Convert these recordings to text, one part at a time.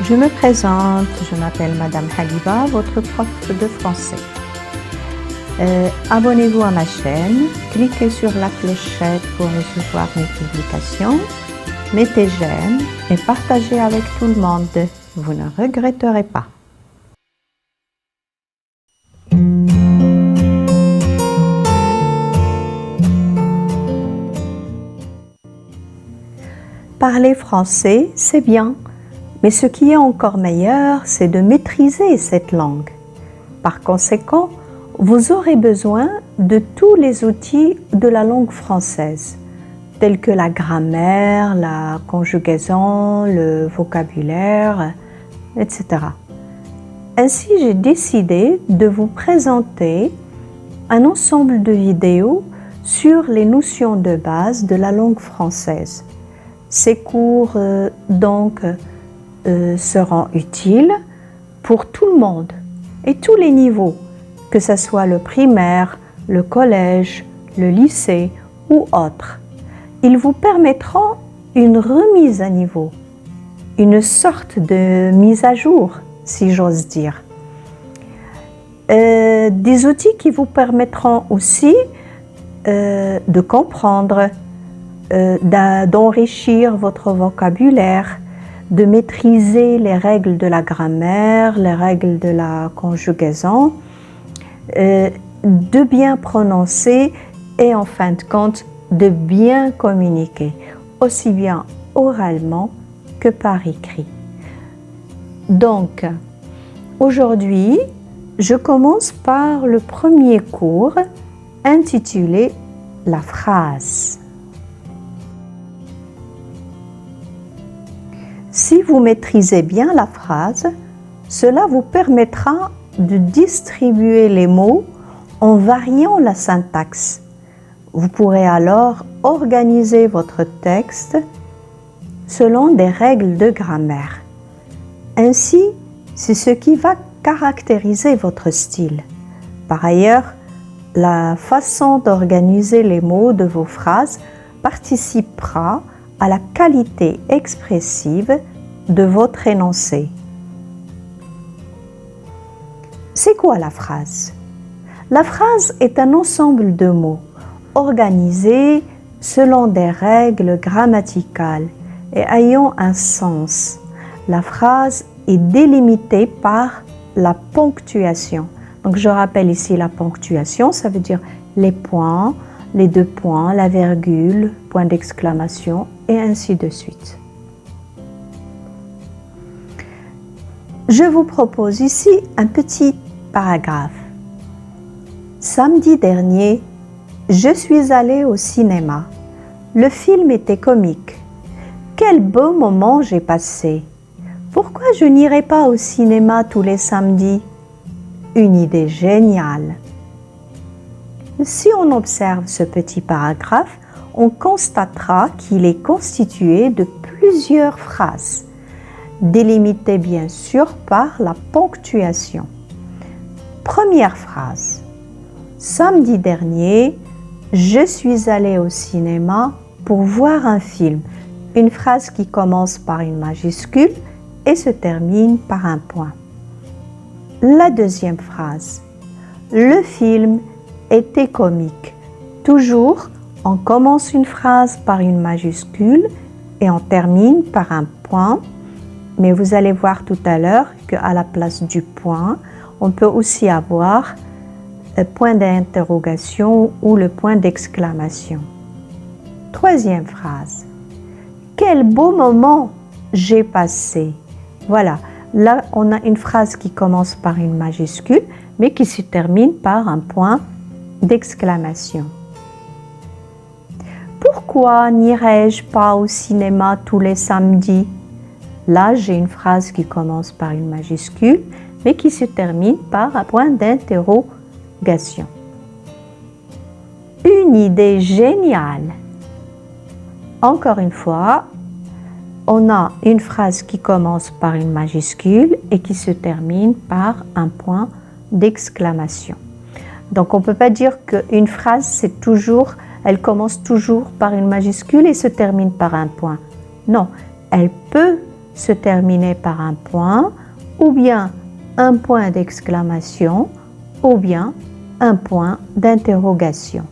Je me présente, je m'appelle Madame Habiba, votre prof de français. Abonnez-vous à ma chaîne, cliquez sur la clochette pour recevoir mes publications, mettez j'aime et partagez avec tout le monde. Vous ne regretterez pas. Parler français, c'est bien, mais ce qui est encore meilleur, c'est de maîtriser cette langue. Par conséquent, vous aurez besoin de tous les outils de la langue française, tels que la grammaire, la conjugaison, le vocabulaire, etc. Ainsi, j'ai décidé de vous présenter un ensemble de vidéos sur les notions de base de la langue française. Ces cours seront utiles pour tout le monde et tous les niveaux, que ce soit le primaire, le collège, le lycée ou autre. Ils vous permettront une remise à niveau, une sorte de mise à jour, si j'ose dire. Des outils qui vous permettront aussi de comprendre, d'enrichir votre vocabulaire, de maîtriser les règles de la grammaire, les règles de la conjugaison, de bien prononcer et en fin de compte de bien communiquer, aussi bien oralement que par écrit. Donc, aujourd'hui, je commence par le premier cours intitulé « La phrase ». Si vous maîtrisez bien la phrase, cela vous permettra de distribuer les mots en variant la syntaxe. Vous pourrez alors organiser votre texte selon des règles de grammaire. Ainsi, c'est ce qui va caractériser votre style. Par ailleurs, la façon d'organiser les mots de vos phrases participera à la qualité expressive de votre énoncé. C'est quoi la phrase? La phrase est un ensemble de mots organisés selon des règles grammaticales et ayant un sens. La phrase est délimitée par la ponctuation. Donc je rappelle ici la ponctuation, ça veut dire les points, les deux points, la virgule, point d'exclamation et ainsi de suite. Je vous propose ici un petit paragraphe. Samedi dernier, je suis allée au cinéma. Le film était comique. Quel beau moment j'ai passé. Pourquoi je n'irai pas au cinéma tous les samedis? Une idée géniale. Si on observe ce petit paragraphe, on constatera qu'il est constitué de plusieurs phrases, délimitées bien sûr par la ponctuation. Première phrase. Samedi dernier, je suis allée au cinéma pour voir un film. Une phrase qui commence par une majuscule et se termine par un point. La deuxième phrase. Le film était comique. Toujours, on commence une phrase par une majuscule et on termine par un point. Mais vous allez voir tout à l'heure qu'à la place du point, on peut aussi avoir le point d'interrogation ou le point d'exclamation. Troisième phrase. Quel beau moment j'ai passé. Voilà, là on a une phrase qui commence par une majuscule, mais qui se termine par un point d'exclamation. Pourquoi n'irais-je pas au cinéma tous les samedis? Là, j'ai une phrase qui commence par une majuscule, mais qui se termine par un point d'interrogation. Une idée géniale. Encore une fois, on a une phrase qui commence par une majuscule et qui se termine par un point d'exclamation. Donc, on ne peut pas dire qu'une phrase, elle commence toujours par une majuscule et se termine par un point. Non, elle peut se terminait par un point, ou bien un point d'exclamation, ou bien un point d'interrogation.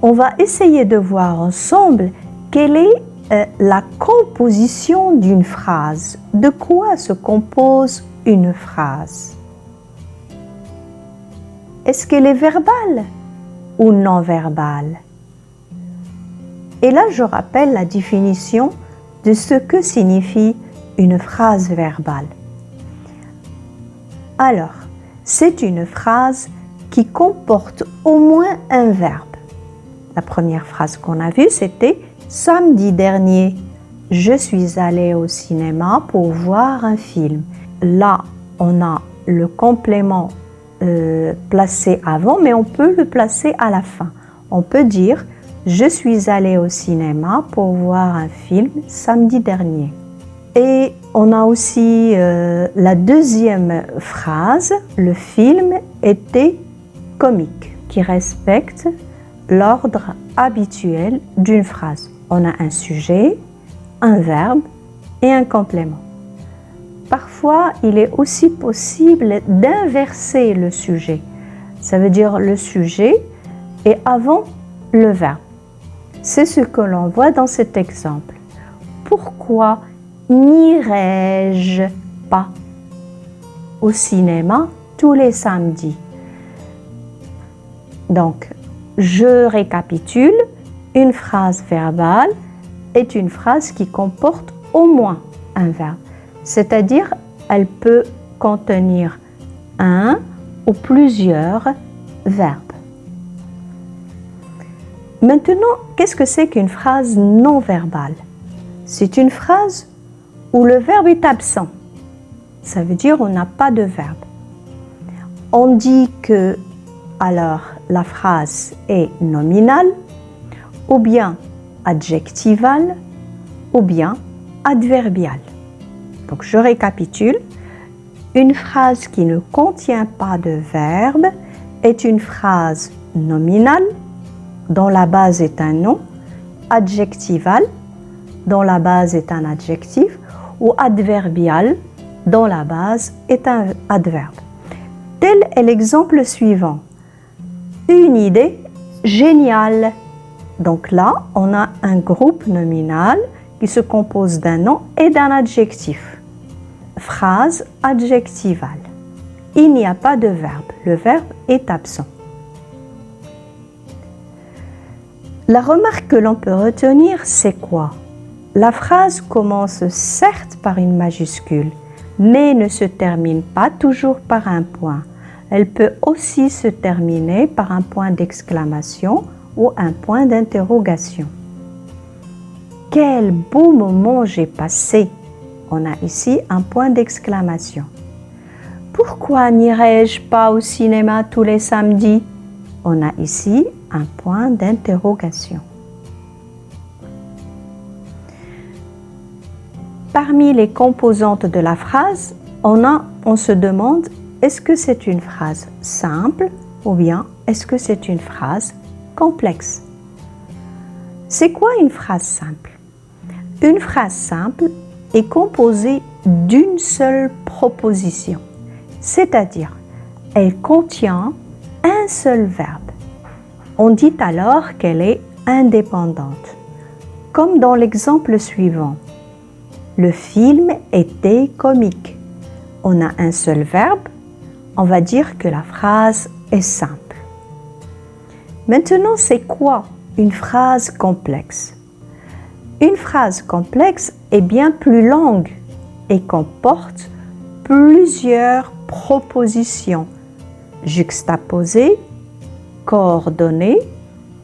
On va essayer de voir ensemble quelle est la composition d'une phrase. De quoi se compose une phrase? Est-ce qu'elle est verbale ou non verbale? Et là, je rappelle la définition de ce que signifie une phrase verbale. Alors, c'est une phrase qui comporte au moins un verbe. La première phrase qu'on a vue, c'était « Samedi dernier, je suis allée au cinéma pour voir un film ». Là, on a le complément placé avant, mais on peut le placer à la fin. On peut dire « Je suis allée au cinéma pour voir un film samedi dernier ». Et on a aussi la deuxième phrase, le film était comique, qui respecte l'ordre habituel d'une phrase. On a un sujet, un verbe et un complément. Parfois, il est aussi possible d'inverser le sujet. Ça veut dire le sujet et avant le verbe. C'est ce que l'on voit dans cet exemple. Pourquoi n'irais-je pas au cinéma tous les samedis? Donc, je récapitule, une phrase verbale est une phrase qui comporte au moins un verbe, c'est-à-dire elle peut contenir un ou plusieurs verbes. Maintenant, qu'est-ce que c'est qu'une phrase non verbale? C'est une phrase où le verbe est absent. Ça veut dire on n'a pas de verbe. On dit que alors la phrase est nominale, ou bien adjectivale, ou bien adverbiale. Donc je récapitule. Une phrase qui ne contient pas de verbe est une phrase nominale, dont la base est un nom, adjectivale, dont la base est un adjectif, ou adverbiale, dont la base est un adverbe. Tel est l'exemple suivant. Une idée géniale. Donc là, on a un groupe nominal qui se compose d'un nom et d'un adjectif. Phrase adjectivale. Il n'y a pas de verbe. Le verbe est absent. La remarque que l'on peut retenir, c'est quoi? La phrase commence certes par une majuscule, mais ne se termine pas toujours par un point. Elle peut aussi se terminer par un point d'exclamation ou un point d'interrogation. Quel beau moment j'ai passé! On a ici un point d'exclamation. Pourquoi n'irais-je pas au cinéma tous les samedis? On a ici un point d'interrogation. Parmi les composantes de la phrase, on se demande est-ce que c'est une phrase simple ou bien est-ce que c'est une phrase complexe? C'est quoi une phrase simple? Une phrase simple est composée d'une seule proposition, c'est-à-dire elle contient un seul verbe. On dit alors qu'elle est indépendante, comme dans l'exemple suivant. Le film était comique. On a un seul verbe, on va dire que la phrase est simple. Maintenant, c'est quoi une phrase complexe? Une phrase complexe est bien plus longue et comporte plusieurs propositions juxtaposées, coordonnées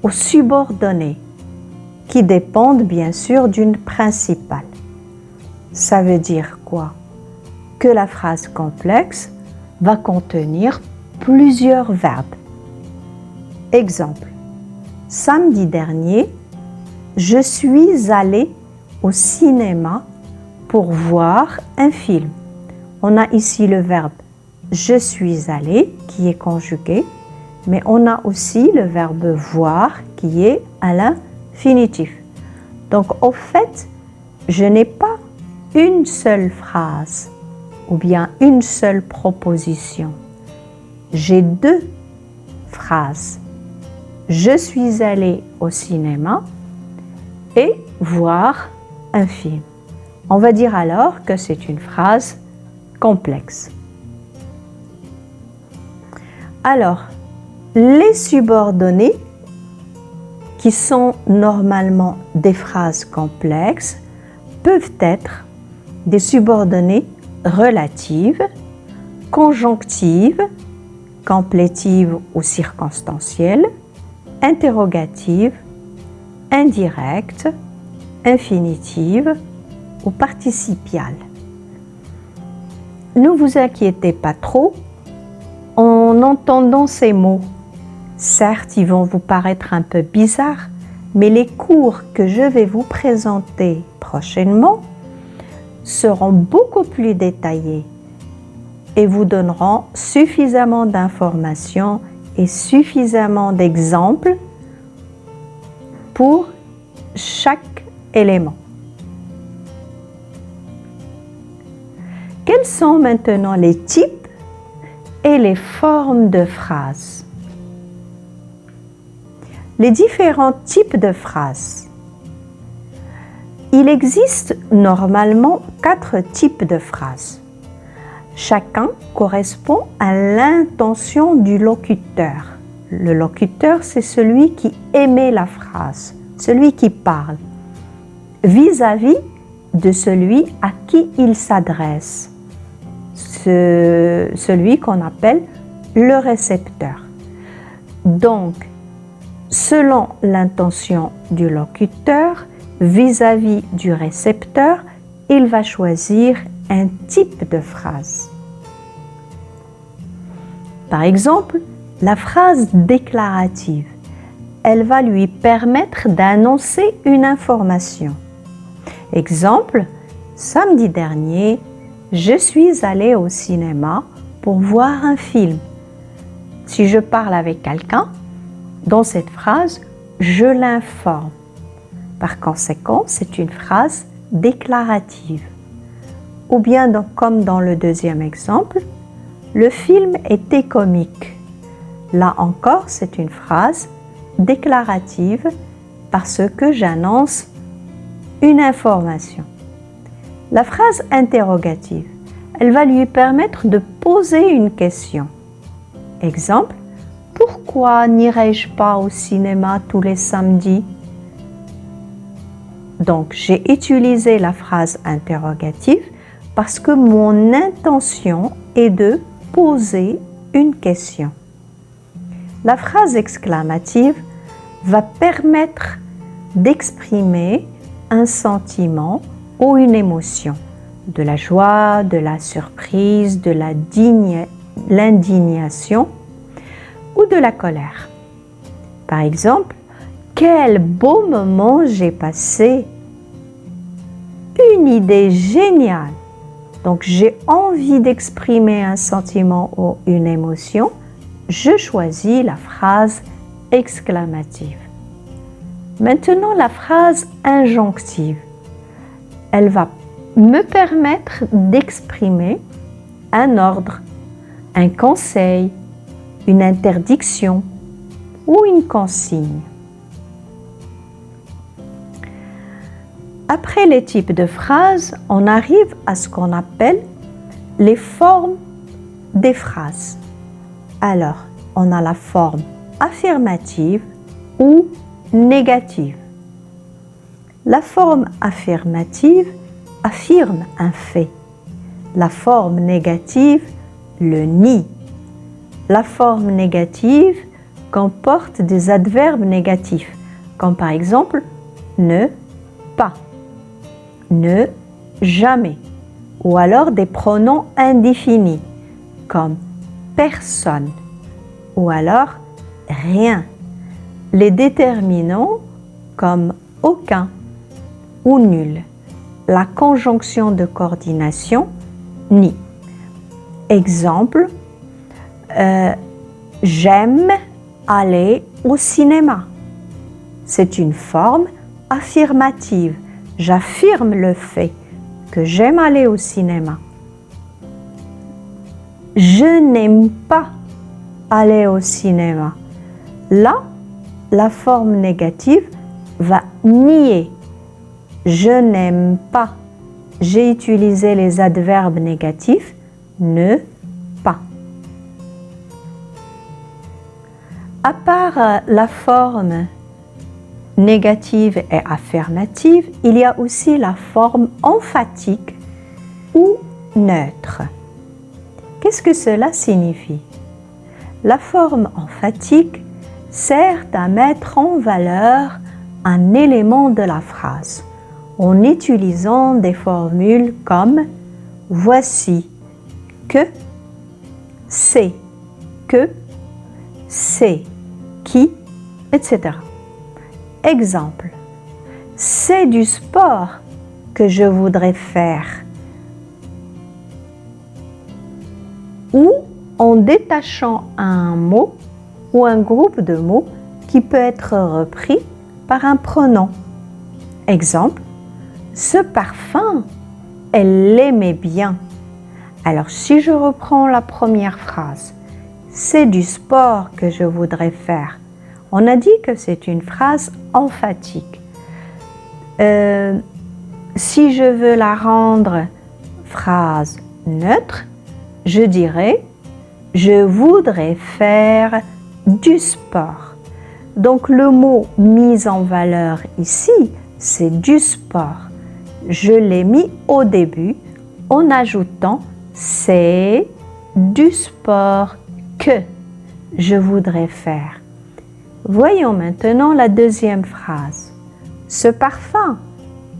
ou subordonnées, qui dépendent bien sûr d'une principale. Ça veut dire quoi? Que la phrase complexe va contenir plusieurs verbes. Exemple. Samedi dernier, je suis allée au cinéma pour voir un film. On a ici le verbe je suis allée qui est conjugué, mais on a aussi le verbe voir qui est à l'infinitif. Donc, au fait, je n'ai pas une seule phrase ou bien une seule proposition. J'ai deux phrases. Je suis allée au cinéma et voir un film. On va dire alors que c'est une phrase complexe. Alors, les subordonnées, qui sont normalement des phrases complexes, peuvent être des subordonnées relatives, conjonctives, complétives ou circonstancielles, interrogatives, indirectes, infinitives ou participiales. Ne vous inquiétez pas trop en entendant ces mots. Certes, ils vont vous paraître un peu bizarres, mais les cours que je vais vous présenter prochainement seront beaucoup plus détaillés et vous donneront suffisamment d'informations et suffisamment d'exemples pour chaque élément. Quels sont maintenant les types et les formes de phrases? Les différents types de phrases. Il existe normalement 4 types de phrases. Chacun correspond à l'intention du locuteur. Le locuteur, c'est celui qui émet la phrase, celui qui parle, vis-à-vis de celui à qui il s'adresse, celui qu'on appelle le récepteur. Donc, selon l'intention du locuteur, vis-à-vis du récepteur, il va choisir un type de phrase. Par exemple, la phrase déclarative, elle va lui permettre d'annoncer une information. Exemple, samedi dernier, je suis allée au cinéma pour voir un film. Si je parle avec quelqu'un, dans cette phrase, je l'informe. Par conséquent, c'est une phrase déclarative. Ou bien, comme dans le deuxième exemple, le film était comique. Là encore, c'est une phrase déclarative parce que j'annonce une information. La phrase interrogative, elle va lui permettre de poser une question. Exemple, pourquoi n'irais-je pas au cinéma tous les samedis? Donc, j'ai utilisé la phrase interrogative parce que mon intention est de poser une question. La phrase exclamative va permettre d'exprimer un sentiment ou une émotion, de la joie, de la surprise, de l'indignation ou de la colère. Par exemple, quel beau moment j'ai passé! Une idée géniale! Donc j'ai envie d'exprimer un sentiment ou une émotion, je choisis la phrase exclamative. Maintenant la phrase injonctive, elle va me permettre d'exprimer un ordre, un conseil, une interdiction ou une consigne. Après les types de phrases, on arrive à ce qu'on appelle les formes des phrases. Alors, on a la forme affirmative ou négative. La forme affirmative affirme un fait. La forme négative le nie. La forme négative comporte des adverbes négatifs, comme par exemple ne pas, ne jamais, ou alors des pronoms indéfinis, comme personne, ou alors rien. Les déterminants comme aucun ou nul. La conjonction de coordination ni. Exemple, j'aime aller au cinéma. C'est une forme affirmative. J'affirme le fait que j'aime aller au cinéma. Je n'aime pas aller au cinéma. Là, la forme négative va nier. Je n'aime pas. J'ai utilisé les adverbes négatifs ne pas. À part la forme négative et affirmative, il y a aussi la forme emphatique ou neutre. Qu'est-ce que cela signifie? La forme emphatique sert à mettre en valeur un élément de la phrase en utilisant des formules comme voici, que, c'est, qui, etc. Exemple, c'est du sport que je voudrais faire. Ou en détachant un mot ou un groupe de mots qui peut être repris par un pronom. Exemple, ce parfum, elle l'aimait bien. Alors si je reprends la première phrase, c'est du sport que je voudrais faire. On a dit que c'est une phrase emphatique. Si je veux la rendre phrase neutre, je dirais « Je voudrais faire du sport ». Donc le mot mis en valeur ici, c'est du sport. Je l'ai mis au début en ajoutant « C'est du sport que je voudrais faire ». Voyons maintenant la deuxième phrase. Ce parfum,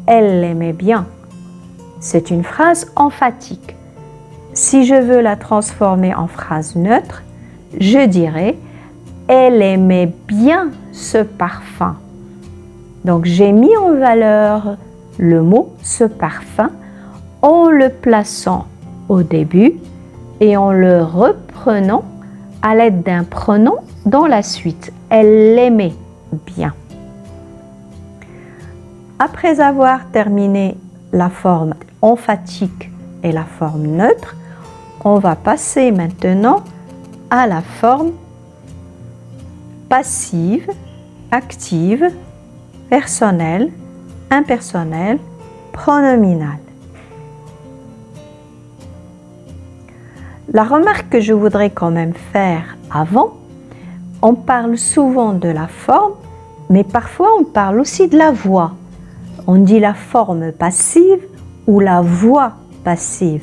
elle l'aimait bien. C'est une phrase emphatique. Si je veux la transformer en phrase neutre, je dirais « Elle aimait bien ce parfum ». Donc j'ai mis en valeur le mot « ce parfum » en le plaçant au début et en le reprenant à l'aide d'un pronom dans la suite. Elle l'aimait bien. Après avoir terminé la forme emphatique et la forme neutre, on va passer maintenant à la forme passive, active, personnelle, impersonnelle, pronominale. La remarque que je voudrais quand même faire avant, on parle souvent de la forme, mais parfois on parle aussi de la voix. On dit la forme passive ou la voix passive.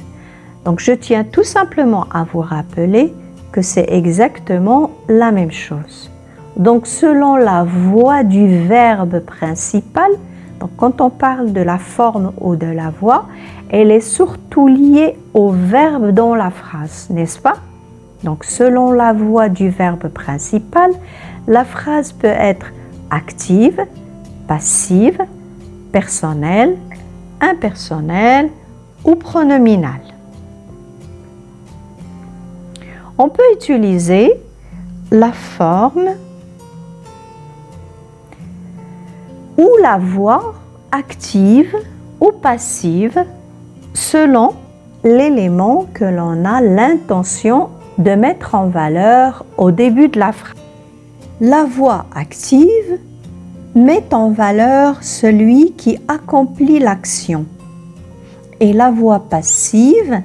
Donc je tiens tout simplement à vous rappeler que c'est exactement la même chose. Donc selon la voix du verbe principal, donc quand on parle de la forme ou de la voix, elle est surtout liée au verbe dans la phrase, n'est-ce pas? Donc selon la voix du verbe principal, la phrase peut être active, passive, personnelle, impersonnelle ou pronominale. On peut utiliser la forme ou la voix active ou passive selon l'élément que l'on a l'intention de mettre en valeur au début de la phrase. La voix active met en valeur celui qui accomplit l'action et la voix passive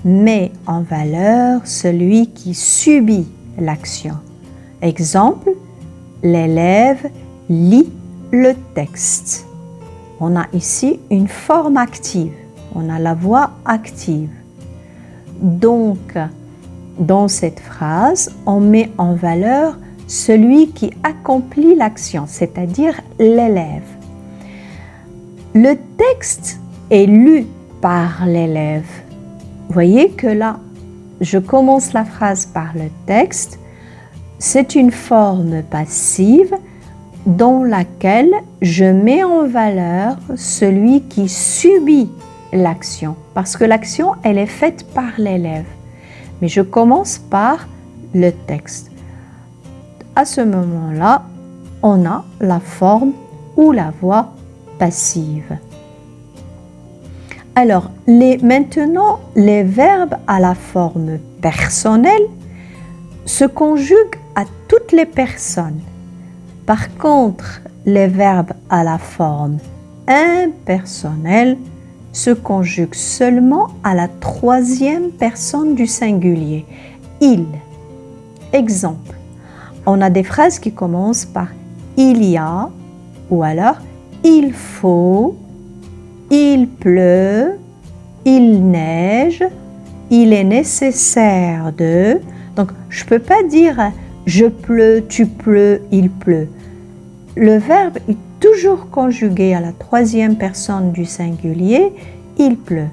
met en valeur celui qui subit l'action. Exemple, l'élève lit le texte. On a ici une forme active, on a la voix active. Donc, dans cette phrase, on met en valeur celui qui accomplit l'action, c'est-à-dire l'élève. Le texte est lu par l'élève. Vous voyez que là, je commence la phrase par le texte. C'est une forme passive dans laquelle je mets en valeur celui qui subit l'action, parce que l'action, elle est faite par l'élève. Mais je commence par le texte. À ce moment-là, on a la forme ou la voix passive. Alors, maintenant, les verbes à la forme personnelle se conjuguent à toutes les personnes. Par contre, les verbes à la forme impersonnelle se conjuguent seulement à la troisième personne du singulier. Il. Exemple, on a des phrases qui commencent par il y a ou alors il faut, il pleut, il neige, il est nécessaire de. Donc, je ne peux pas dire je pleut, tu pleut, il pleut. Le verbe est toujours conjugué à la troisième personne du singulier, il pleut.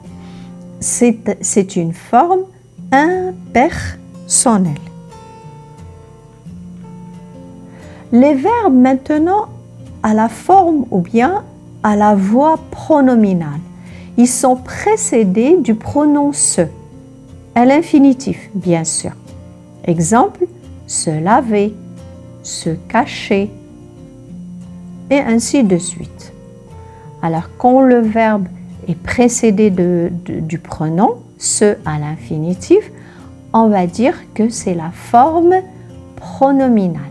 C'est une forme impersonnelle. Les verbes maintenant à la forme ou bien à la voix pronominale, ils sont précédés du pronom se, à l'infinitif bien sûr. Exemple, se laver, se cacher, et ainsi de suite. Alors, quand le verbe est précédé du pronom se à l'infinitif, on va dire que c'est la forme pronominale.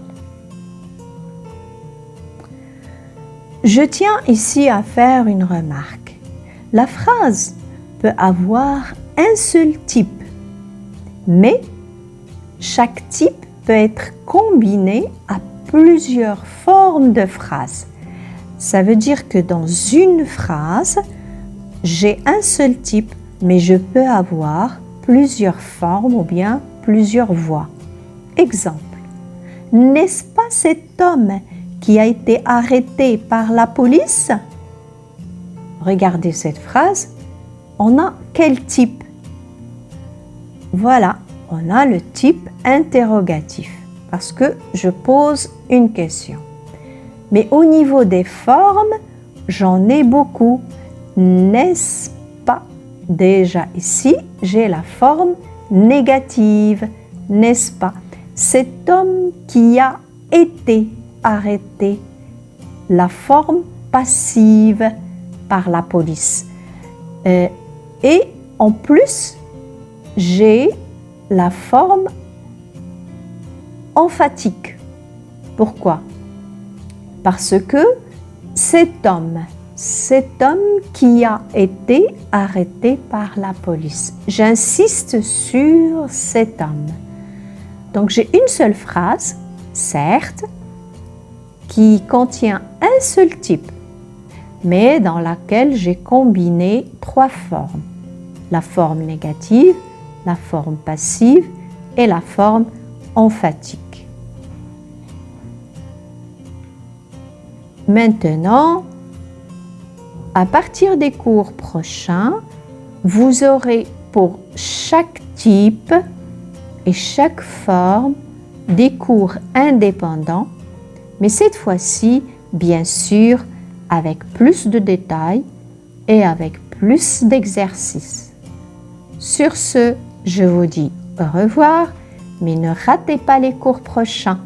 Je tiens ici à faire une remarque. La phrase peut avoir un seul type, mais chaque type peut être combiné à plusieurs formes de phrases. Ça veut dire que dans une phrase, j'ai un seul type, mais je peux avoir plusieurs formes ou bien plusieurs voix. Exemple, n'est-ce pas cet homme qui a été arrêté par la police? Regardez cette phrase, on a quel type? Voilà, on a le type interrogatif. Parce que je pose une question. Mais au niveau des formes, j'en ai beaucoup. N'est-ce pas? Déjà ici, j'ai la forme négative. N'est-ce pas? Cet homme qui a été arrêté. La forme passive par la police. Et en plus, j'ai la forme emphatique. Pourquoi? Parce que cet homme qui a été arrêté par la police. J'insiste sur cet homme. Donc j'ai une seule phrase, certes, qui contient un seul type, mais dans laquelle j'ai combiné trois formes. La forme négative, la forme passive et la forme emphatique. Maintenant, à partir des cours prochains, vous aurez pour chaque type et chaque forme des cours indépendants, mais cette fois-ci, bien sûr, avec plus de détails et avec plus d'exercices. Sur ce, je vous dis au revoir, mais ne ratez pas les cours prochains.